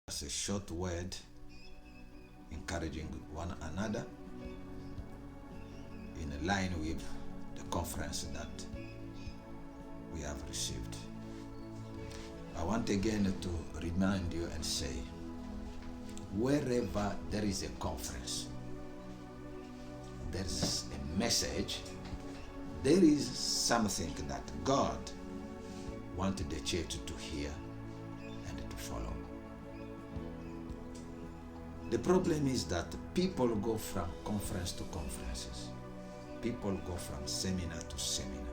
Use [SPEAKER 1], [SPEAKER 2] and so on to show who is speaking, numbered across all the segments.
[SPEAKER 1] As a short word encouraging one another in line with the conference that we have received. I want again to remind you and say, wherever there is a conference, there is a message, there is something that God wanted the church to hear and to follow. The problem is that people go from conference to conferences. People go from seminar to seminar.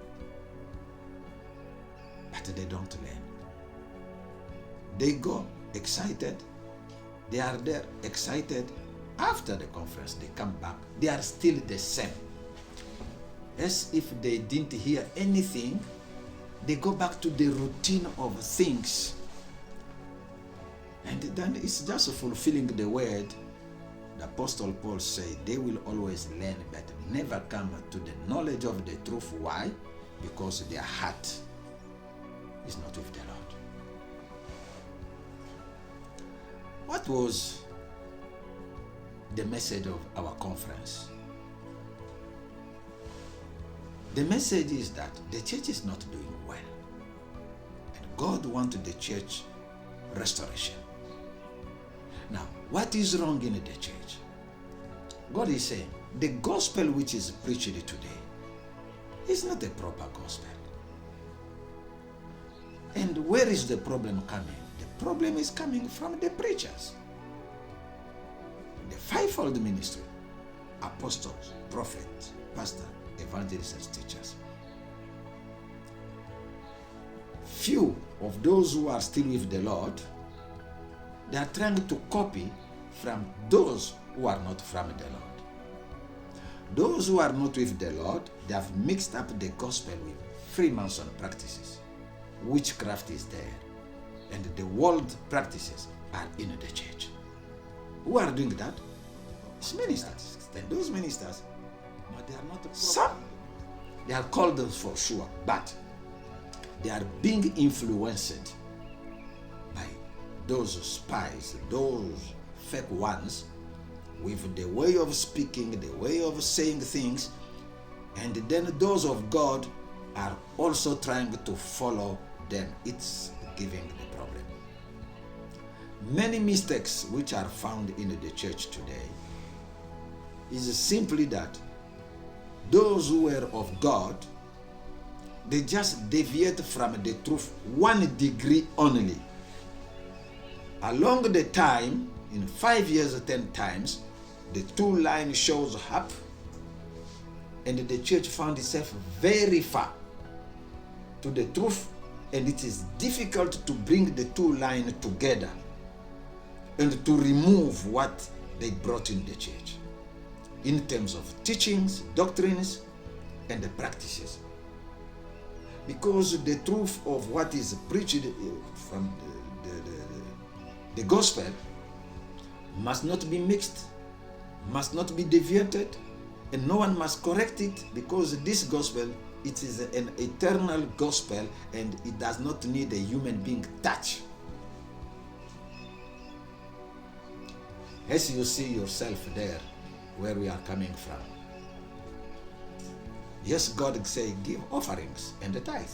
[SPEAKER 1] But they don't learn. They go excited. They are there excited. After the conference, they come back. They are still the same. As if they didn't hear anything, they go back to the routine of things. And then it's just fulfilling the word. The Apostle Paul said, they will always learn but never come to the knowledge of the truth. Why? Because their heart is not with the Lord. What was the message of our conference? The message is that the church is not doing well. And God wanted the church restoration. Now, what is wrong in the church? God is saying, the gospel which is preached today is not a proper gospel. And where is the problem coming? The problem is coming from the preachers. The fivefold ministry: apostles, prophets, pastors, evangelists, and teachers. Few of those who are still with the Lord, they are trying to copy from those who are not from the Lord. Those who are not with the Lord, they have mixed up the gospel with Freemason practices. Witchcraft is there, and the world practices are in the church. Who are doing that? It's ministers. And those ministers,
[SPEAKER 2] But they are not the
[SPEAKER 1] some, they are called for sure, but they are being influenced by those spies, those fake ones, with the way of speaking, the way of saying things, and then those of God are also trying to follow them. It's giving the problem. Many mistakes which are found in the church today is simply that those who were of God, they just deviate from the truth 1 degree only. Along the time, in 5 years, 10 times, the 2 line shows up, and the church found itself very far to the truth, and it is difficult to bring the 2 lines together and to remove what they brought in the church in terms of teachings, doctrines, and the practices. Because the truth of what is preached from the gospel must not be mixed, must not be deviated, and no one must correct it, because this gospel, it is an eternal gospel and it does not need a human being touch. As you see yourself there, where we are coming from. Yes, God says give offerings and the tithe.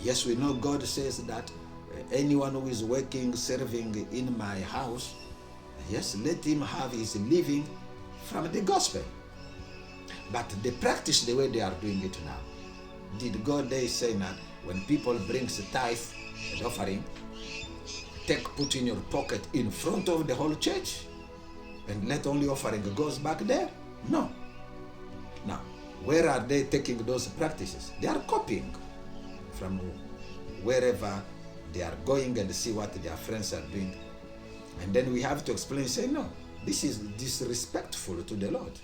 [SPEAKER 1] Yes, we know God says that anyone who is working, serving in my house, yes, let him have his living from the gospel. But the practice, the way they are doing it now, did God they say that when people bring the tithe and offering, put in your pocket in front of the whole church and let only offering goes back there? No. Now, where are they taking those practices? They are copying from wherever they are going and see what their friends are doing. And then we have to explain, say, no, this is disrespectful to the Lord.